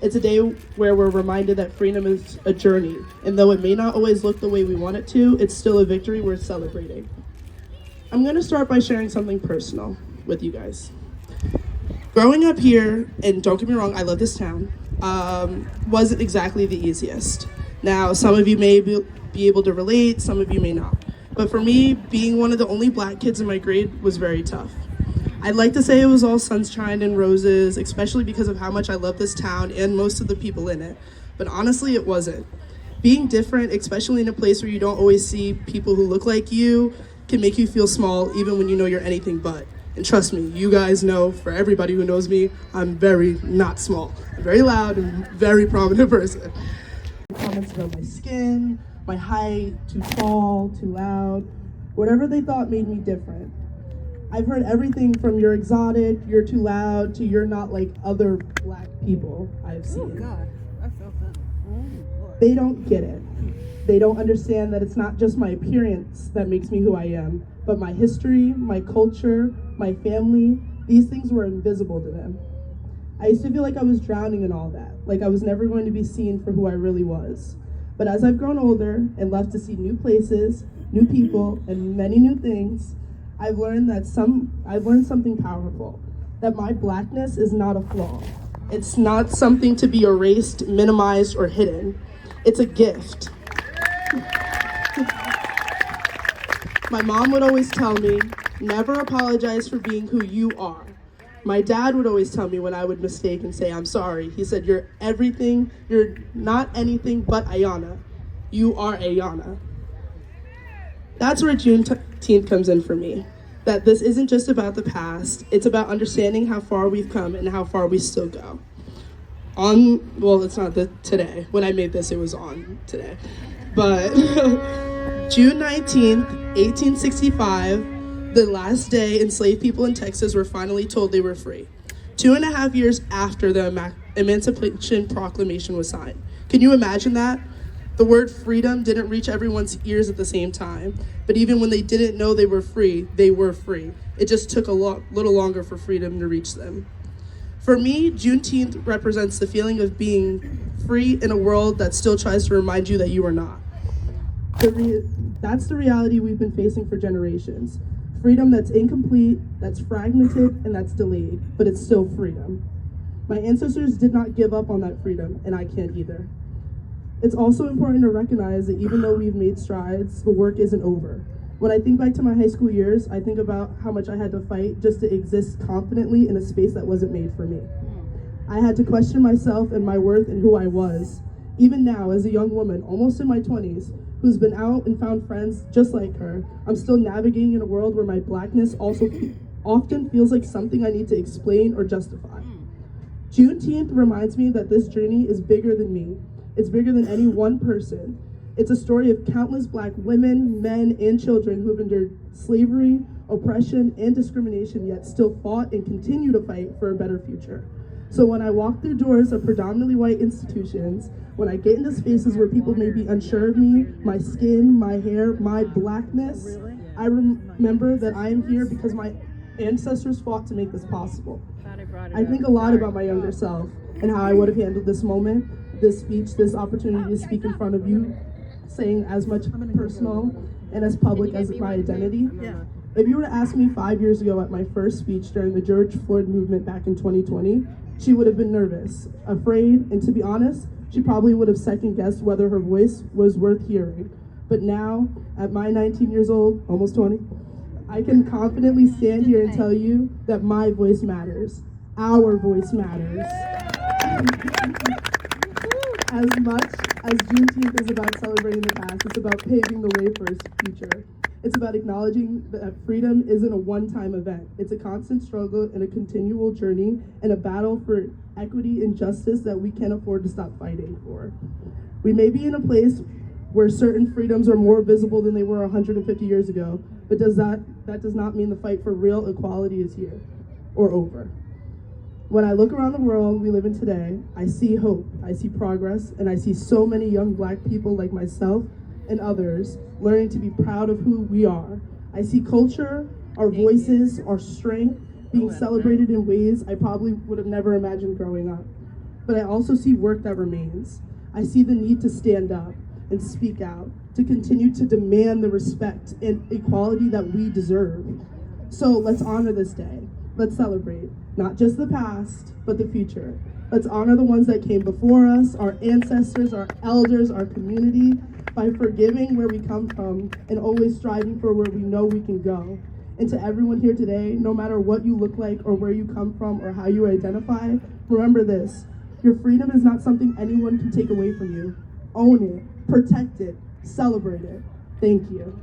It's a day where we're reminded that freedom is a journey, and though it may not always look the way we want it to, it's still a victory worth celebrating. I'm going to start by sharing something personal with you guys. Growing up here, and don't get me wrong, I love this town, wasn't exactly the easiest. Now, some of you may be able to relate, some of you may not. But for me, being one of the only black kids in my grade was very tough. I'd like to say it was all sunshine and roses, especially because of how much I love this town and most of the people in it. But honestly, it wasn't. Being different, especially in a place where you don't always see people who look like you, can make you feel small even when you know you're anything but. And trust me, you guys know, for everybody who knows me, I'm very not small. I'm very loud and very prominent person. Comments about my skin, my height, too tall, too loud, whatever they thought made me different. I've heard everything from you're exotic, you're too loud, to you're not like other black people I've seen. Oh God, I felt that. Oh, they don't get it. They don't understand that it's not just my appearance that makes me who I am, but my history, my culture, my family. These things were invisible to them. I used to feel like I was drowning in all that, like I was never going to be seen for who I really was. But as I've grown older and left to see new places, new people, and many new things, I've learned something powerful, that my blackness is not a flaw. It's not something to be erased, minimized, or hidden. It's a gift. My mom would always tell me, never apologize for being who you are. My dad would always tell me when I would mistake and say, I'm sorry. He said, you're everything, you're not anything but Ayana. You are Ayana. That's where Juneteenth comes in for me. That this isn't just about the past, it's about understanding how far we've come and how far we still go. It's not today. When I made this, it was on today. But June 19th, 1865, the last day enslaved people in Texas were finally told they were free. 2.5 years after the Emancipation Proclamation was signed. Can you imagine that? The word freedom didn't reach everyone's ears at the same time, but even when they didn't know they were free, they were free. It just took a little longer for freedom to reach them. For me, Juneteenth represents the feeling of being free in a world that still tries to remind you that you are not. That's the reality we've been facing for generations. Freedom that's incomplete, that's fragmented, and that's delayed, but it's still freedom. My ancestors did not give up on that freedom, and I can't either. It's also important to recognize that even though we've made strides, the work isn't over. When I think back to my high school years, I think about how much I had to fight just to exist confidently in a space that wasn't made for me. I had to question myself and my worth and who I was. Even now, as a young woman, almost in my 20s, who's been out and found friends just like her, I'm still navigating in a world where my blackness also often feels like something I need to explain or justify. Juneteenth reminds me that this journey is bigger than me. It's bigger than any one person. It's a story of countless black women, men, and children who have endured slavery, oppression, and discrimination, yet still fought and continue to fight for a better future. So when I walk through doors of predominantly white institutions, when I get into spaces where people may be unsure of me, my skin, my hair, my blackness, I remember that I am here because my ancestors fought to make this possible. I think a lot about my younger self and how I would have handled this moment, this speech, this opportunity to speak in front of you, saying as much personal and as public as my identity. If you were to ask me 5 years ago at my first speech during the George Floyd movement back in 2020, she would have been nervous, afraid, and to be honest, she probably would have second-guessed whether her voice was worth hearing. But now, at my 19 years old, almost 20, I can confidently stand here and tell you that my voice matters. Our voice matters. As much as Juneteenth is about celebrating the past, it's about paving the way for a future. It's about acknowledging that freedom isn't a one-time event. It's a constant struggle and a continual journey and a battle for equity and justice that we can't afford to stop fighting for. We may be in a place where certain freedoms are more visible than they were 150 years ago, but that does not mean the fight for real equality is here or over. When I look around the world we live in today, I see hope, I see progress, and I see so many young black people like myself and others learning to be proud of who we are. I see culture, our voices, our strength being celebrated in ways I probably would have never imagined growing up. but I also see work that remains. I see the need to stand up and speak out, to continue to demand the respect and equality that we deserve. So let's honor this day. Let's celebrate, not just the past, but the future. Let's honor the ones that came before us, our ancestors, our elders, our community, by forgiving where we come from and always striving for where we know we can go. And to everyone here today, no matter what you look like or where you come from or how you identify, remember this: your freedom is not something anyone can take away from you. Own it, protect it, celebrate it. Thank you.